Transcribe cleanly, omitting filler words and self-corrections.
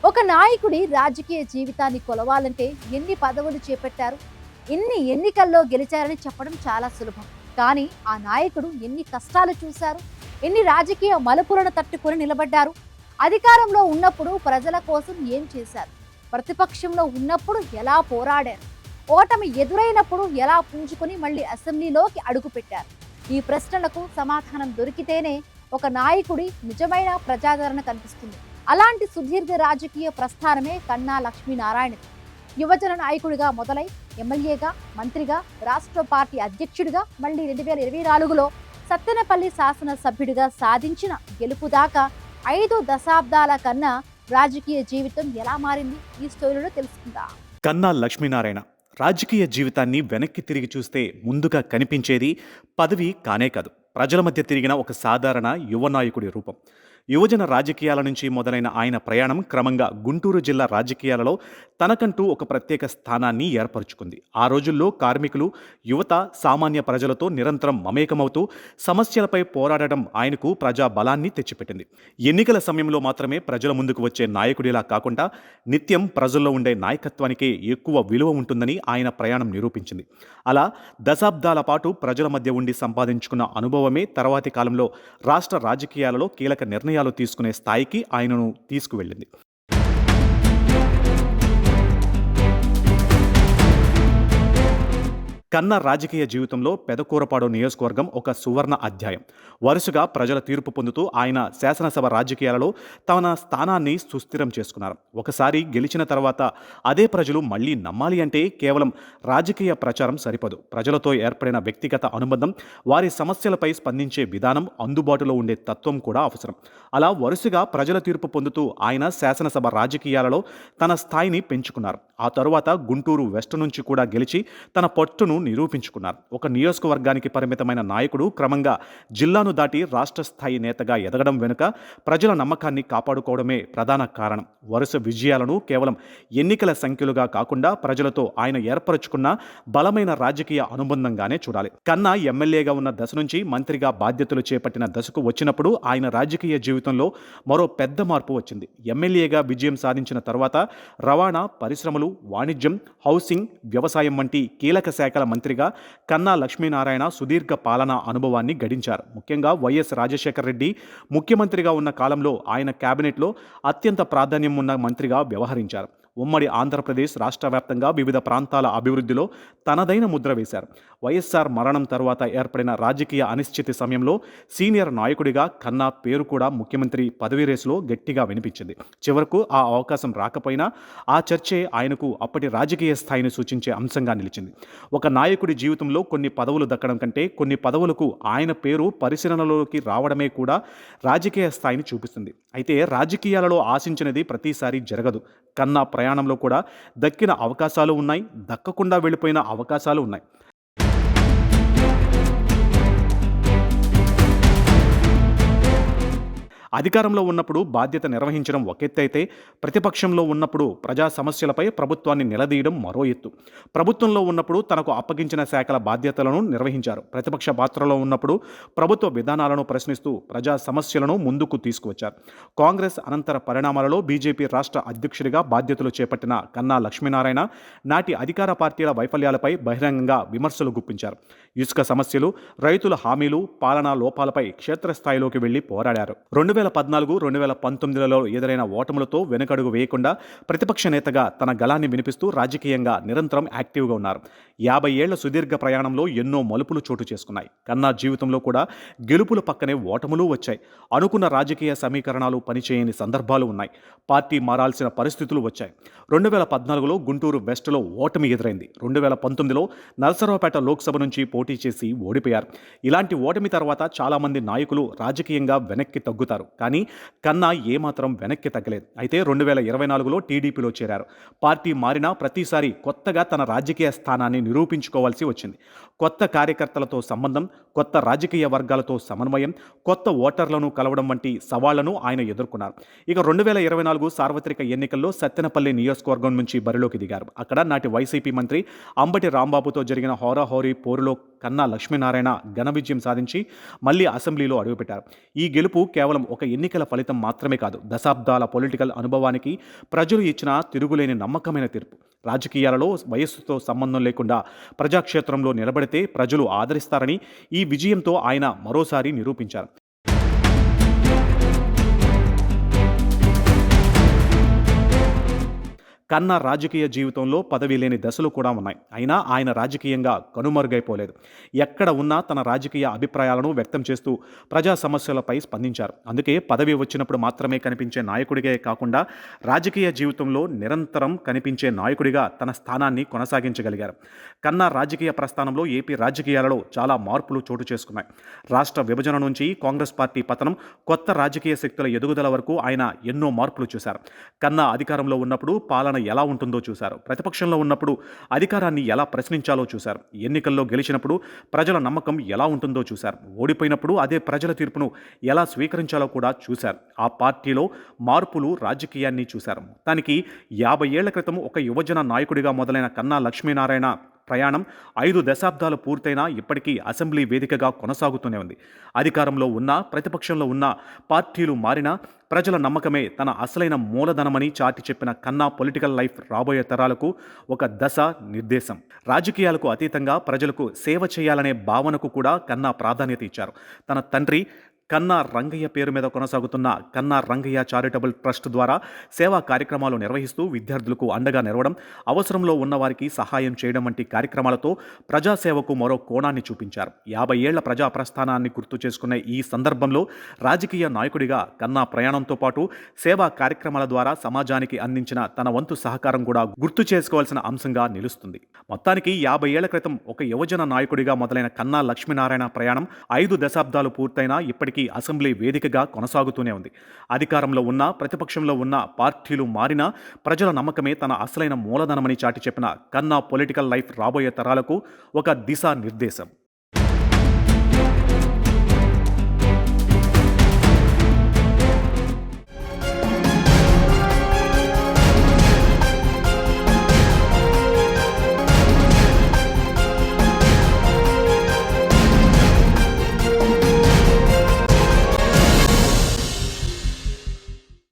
ఒక నాయకుడి రాజకీయ జీవితాన్ని కొలవాలంటే ఎన్ని పదవులు చేపట్టారు, ఎన్ని ఎన్నికల్లో గెలిచారని చెప్పడం చాలా సులభం. కానీ ఆ నాయకుడు ఎన్ని కష్టాలు చూశారు, ఎన్ని రాజకీయ మలుపులను తట్టుకొని నిలబడ్డారు, అధికారంలో ఉన్నప్పుడు ప్రజల కోసం ఏం చేశారు, ప్రతిపక్షంలో ఉన్నప్పుడు ఎలా పోరాడారు, ఓటమి ఎదురైనప్పుడు ఎలా పూజుకొని మళ్ళీ అసెంబ్లీలోకి అడుగుపెట్టారు. ఈ ప్రశ్నలకు సమాధానం దొరికితేనే ఒక నాయకుడి నిజమైన ప్రజాదరణ కనిపిస్తుంది. అలాంటి సుదీర్ఘ రాజకీయ ప్రస్థానమే కన్నా లక్ష్మీనారాయణది. యువజన నాయకుడిగా మొదలై ఎమ్మెల్యేగా, మంత్రిగా, రాష్ట్ర పార్టీ అధ్యక్షుడిగా, మళ్ళీ 2024లో సత్తెనపల్లి శాసనసభ్యుడిగా సాధించిన గెలుపు దాకా 5 దశాబ్దాల కన్నా రాజకీయ జీవితం ఎలా మారింది, ఈ స్టోరీలో తెలుసుకుందాం. కన్నా లక్ష్మీనారాయణ రాజకీయ జీవితాన్ని వెనక్కి తిరిగి చూస్తే ముందుగా కనిపించేది పదవి కానే కాదు, ప్రజల మధ్య తిరిగిన ఒక సాధారణ యువ నాయకుడి రూపం. యువజన రాజకీయాల నుంచి మొదలైన ఆయన ప్రయాణం క్రమంగా గుంటూరు జిల్లా రాజకీయాలలో తనకంటూ ఒక ప్రత్యేక స్థానాన్ని ఏర్పరచుకుంది. ఆ రోజుల్లో కార్మికులు, యువత, సామాన్య ప్రజలతో నిరంతరం మమేకమవుతూ సమస్యలపై పోరాడడం ఆయనకు ప్రజా బలాన్ని తెచ్చిపెట్టింది. ఎన్నికల సమయంలో మాత్రమే ప్రజల ముందుకు వచ్చే నాయకుడిలా కాకుండా నిత్యం ప్రజల్లో ఉండే నాయకత్వానికే ఎక్కువ విలువ ఉంటుందని ఆయన ప్రయాణం నిరూపించింది. అలా దశాబ్దాల పాటు ప్రజల మధ్య ఉండి సంపాదించుకున్న అనుభవమే తర్వాతి కాలంలో రాష్ట్ర రాజకీయాలలో కీలక నిర్ణయాలు తీసుకునే స్థాయికి ఆయనను తీసుకువెళ్ళింది. కన్నా రాజకీయ జీవితంలో పెదకూరపాడు నియోజకవర్గం ఒక సువర్ణ అధ్యాయం. వరుసగా ప్రజల తీర్పు పొందుతూ ఆయన శాసనసభ రాజకీయాలలో తన స్థానాన్ని సుస్థిరం చేసుకున్నారు. ఒకసారి గెలిచిన తర్వాత అదే ప్రజలు మళ్లీ నమ్మాలి అంటే కేవలం రాజకీయ ప్రచారం సరిపదు. ప్రజలతో ఏర్పడిన వ్యక్తిగత అనుబంధం, వారి సమస్యలపై స్పందించే విధానం, అందుబాటులో ఉండే తత్వం కూడా అవసరం. అలా వరుసగా ప్రజల తీర్పు పొందుతూ ఆయన శాసనసభ రాజకీయాలలో తన స్థాయిని పెంచుకున్నారు. ఆ తరువాత గుంటూరు వెస్ట్ నుంచి కూడా గెలిచి తన పట్టును నిరూపించుకున్నారు. ఒక నియోజకవర్గానికి పరిమితమైన నాయకుడు క్రమంగా జిల్లాను దాటి రాష్ట్ర స్థాయి నేతగా ఎదగడం వెనుక ప్రజల నమ్మకాన్ని కాపాడుకోవడమే ప్రధాన కారణం. వరుస విజయాలను కేవలం ఎన్నికల సంఖ్యలుగా కాకుండా ప్రజలతో ఆయన ఏర్పరచుకున్న బలమైన రాజకీయ అనుబంధంగానే చూడాలి. కన్నా ఎమ్మెల్యేగా ఉన్న దశ నుంచి మంత్రిగా బాధ్యతలు చేపట్టిన దశకు వచ్చినప్పుడు ఆయన రాజకీయ జీవితంలో మరో పెద్ద మార్పు వచ్చింది. ఎమ్మెల్యేగా విజయం సాధించిన తర్వాత రవాణా, పరిశ్రమలు, వాణిజ్యం, హౌసింగ్, వ్యవసాయం వంటి కీలక శాఖల మంత్రిగా కన్నా లక్ష్మీనారాయణ సుదీర్ఘ పాలనా అనుభవాన్ని గడించారు. ముఖ్యంగా వైఎస్ రాజశేఖర రెడ్డి ముఖ్యమంత్రిగా ఉన్న కాలంలో ఆయన కేబినెట్లో అత్యంత ప్రాధాన్యం ఉన్న మంత్రిగా వ్యవహరించారు. ఉమ్మడి ఆంధ్రప్రదేశ్ రాష్ట్ర వ్యాప్తంగా వివిధ ప్రాంతాల అభివృద్ధిలో తనదైన ముద్ర వేశారు. వైఎస్ఆర్ మరణం తర్వాత ఏర్పడిన రాజకీయ అనిశ్చితి సమయంలో సీనియర్ నాయకుడిగా కన్నా పేరు కూడా ముఖ్యమంత్రి పదవి రేసులో గట్టిగా వినిపించింది. చివరకు ఆ అవకాశం రాకపోయినా ఆ చర్చే ఆయనకు అప్పటి రాజకీయ స్థాయిని సూచించే అంశంగా నిలిచింది. ఒక నాయకుడి జీవితంలో కొన్ని పదవులు దక్కడం కంటే కొన్ని పదవులకు ఆయన పేరు పరిశీలనలోకి రావడమే కూడా రాజకీయ స్థాయిని చూపిస్తుంది. అయితే రాజకీయాలలో ఆశించినది ప్రతిసారి జరగదు. కన్నా ప్రయాణంలో కూడా దక్కిన అవకాశాలు ఉన్నాయి, దక్కకుండా వెళ్ళిపోయిన అవకాశాలు ఉన్నాయి. అధికారంలో ఉన్నప్పుడు బాధ్యత నిర్వహించడం ఒక ఎత్తు అయితే, ప్రతిపక్షంలో ఉన్నప్పుడు ప్రజా సమస్యలపై ప్రభుత్వాన్ని నిలదీయడం మరో ఎత్తు. ప్రభుత్వంలో ఉన్నప్పుడు తనకు అప్పగించిన శాఖల బాధ్యతలను నిర్వహించారు. ప్రతిపక్ష పాత్రలో ఉన్నప్పుడు ప్రభుత్వ విధానాలను ప్రశ్నిస్తూ ప్రజా సమస్యలను ముందుకు తీసుకువచ్చారు. కాంగ్రెస్ అనంతర పరిణామాలలో బీజేపీ రాష్ట్ర అధ్యక్షుడిగా బాధ్యతలు చేపట్టిన కన్నా లక్ష్మీనారాయణ నాటి అధికార పార్టీల వైఫల్యాలపై బహిరంగంగా విమర్శలు గుప్పించారు. ఇసుక సమస్యలు, రైతుల హామీలు, పాలనా లోపాలపై క్షేత్రస్థాయిలోకి వెళ్లి పోరాడారు. 2014-2019లలో ఎదురైన ఓటములతో వెనుకడుగు వేయకుండా ప్రతిపక్ష నేతగా తన గళాన్ని వినిపిస్తూ రాజకీయంగా నిరంతరం యాక్టివ్గా ఉన్నారు. 50 ఏళ్ల సుదీర్ఘ ప్రయాణంలో ఎన్నో మలుపులు చోటు చేసుకున్నాయి. కన్నా జీవితంలో కూడా గెలుపుల పక్కనే ఓటములు వచ్చాయి. అనుకున్న రాజకీయ సమీకరణాలు పనిచేయని సందర్భాలు ఉన్నాయి. పార్టీ మారాల్సిన పరిస్థితులు వచ్చాయి. 2014లో గుంటూరు వెస్ట్లో ఓటమి ఎదురైంది. 2019లో నరసరావుపేట లోక్సభ నుంచి పోటీ చేసి ఓడిపోయారు. ఇలాంటి ఓటమి తర్వాత చాలామంది నాయకులు రాజకీయంగా వెనక్కి తగ్గుతారు. కానీ కన్నా ఏమాత్రం వెనక్కి తగ్గలేదు. అయితే 2024లో టీడీపీలో చేరారు. పార్టీ మారినా ప్రతిసారి కొత్తగా తన రాజకీయ స్థానాన్ని నిరూపించుకోవాల్సి వచ్చింది. కొత్త కార్యకర్తలతో సంబంధం, కొత్త రాజకీయ వర్గాలతో సమన్వయం, కొత్త ఓటర్లను కలవడం వంటి సవాళ్లను ఆయన ఎదుర్కొన్నారు. ఇక 2024 సార్వత్రిక ఎన్నికల్లో సత్తెనపల్లి నియోజకవర్గం నుంచి బరిలోకి దిగారు. అక్కడ నాటి వైసీపీ మంత్రి అంబటి రాంబాబుతో జరిగిన హోరాహోరీ పోరులో కన్నా లక్ష్మీనారాయణ ఘన విజయం సాధించి మళ్లీ అసెంబ్లీలో అడుగుపెట్టారు. ఈ గెలుపు కేవలం ఒక ఎన్నికల ఫలితం మాత్రమే కాదు, దశాబ్దాల పొలిటికల్ అనుభవానికి ప్రజలు ఇచ్చిన తిరుగులేని నమ్మకమైన తీర్పు. రాజకీయాలలో వయస్సుతో సంబంధం లేకుండా ప్రజాక్షేత్రంలో నిలబడితే ప్రజలు ఆదరిస్తారని ఈ విజయంతో ఆయన మరోసారి నిరూపించారు. కన్నా రాజకీయ జీవితంలో పదవి లేని దశలు కూడా ఉన్నాయి. అయినా ఆయన రాజకీయంగా కనుమరుగైపోలేదు. ఎక్కడ ఉన్నా తన రాజకీయ అభిప్రాయాలను వ్యక్తం చేస్తూ ప్రజా సమస్యలపై స్పందించారు. అందుకే పదవి వచ్చినప్పుడు మాత్రమే కనిపించే నాయకుడిగే కాకుండా రాజకీయ జీవితంలో నిరంతరం కనిపించే నాయకుడిగా తన స్థానాన్ని కొనసాగించగలిగారు. కన్నా రాజకీయ ప్రస్థానంలో ఏపీ రాజకీయాలలో చాలా మార్పులు చోటు చేసుకున్నాయి. రాష్ట్ర విభజన నుంచి కాంగ్రెస్ పార్టీ పతనం, కొత్త రాజకీయ శక్తుల ఎదుగుదల వరకు ఆయన ఎన్నో మార్పులు చూశారు. కన్నా అధికారంలో ఉన్నప్పుడు పాలన ఎలా ఉంటుందో చూశారు. ప్రతిపక్షంలో ఉన్నప్పుడు అధికారాన్ని ఎలా ప్రశ్నించాలో చూశారు. ఎన్నికల్లో గెలిచినప్పుడు ప్రజల నమ్మకం ఎలా ఉంటుందో చూశారు. ఓడిపోయినప్పుడు అదే ప్రజల తీర్పును ఎలా స్వీకరించాలో కూడా చూశారు. ఆ పార్టీలో మార్పులు రాజకీయాన్ని చూశారు. మొత్తానికి 50 ఏళ్ల క్రితం ఒక యువజన నాయకుడిగా మొదలైన కన్నా లక్ష్మీనారాయణ ప్రయాణం 5 దశాబ్దాలు పూర్తయినా ఇప్పటికీ అసెంబ్లీ వేదికగా కొనసాగుతూనే ఉంది. అధికారంలో ఉన్నా, ప్రతిపక్షంలో ఉన్నా, పార్టీలు మారినా ప్రజల నమ్మకమే తన అసలైన మూలధనమని చాటి చెప్పిన కన్నా పొలిటికల్ లైఫ్ రాబోయే తరాలకు ఒక దశ నిర్దేశం. రాజకీయాలకు అతీతంగా ప్రజలకు సేవ చేయాలనే భావనకు కూడా కన్నా ప్రాధాన్యత ఇచ్చారు. తన తండ్రి కన్నా రంగయ్య పేరు మీద కొనసాగుతున్న కన్నా రంగయ్య చారిటబుల్ ట్రస్ట్ ద్వారా సేవా కార్యక్రమాలు నిర్వహిస్తూ విద్యార్థులకు అండగా నిలవడం, అవసరంలో ఉన్నవారికి సహాయం చేయడం వంటి కార్యక్రమాలతో ప్రజాసేవకు మరో కోణాన్ని చూపించారు. 50 ఏళ్ల ప్రజా ప్రస్థానాన్ని గుర్తు చేసుకునే ఈ సందర్భంలో రాజకీయ నాయకుడిగా కన్నా ప్రయాణంతో పాటు సేవా కార్యక్రమాల ద్వారా సమాజానికి అందించిన తన వంతు సహకారం కూడా గుర్తు చేసుకోవాల్సిన అంశంగా నిలుస్తుంది. మొత్తానికి 50 ఏళ్ల క్రితం ఒక యువజన నాయకుడిగా మొదలైన కన్నా లక్ష్మీనారాయణ ప్రయాణం 5 దశాబ్దాలు పూర్తయినా ఇప్పటికీ అసెంబ్లీ వేదికగా కొనసాగుతూనే ఉంది. అధికారంలో ఉన్నా, ప్రతిపక్షంలో ఉన్న, పార్టీలు మారినా ప్రజల నమ్మకమే తన అసలైన మూలధనమని చాటి చెప్పిన కన్నా పొలిటికల్ లైఫ్ రాబోయే తరాలకు ఒక దిశా నిర్దేశం.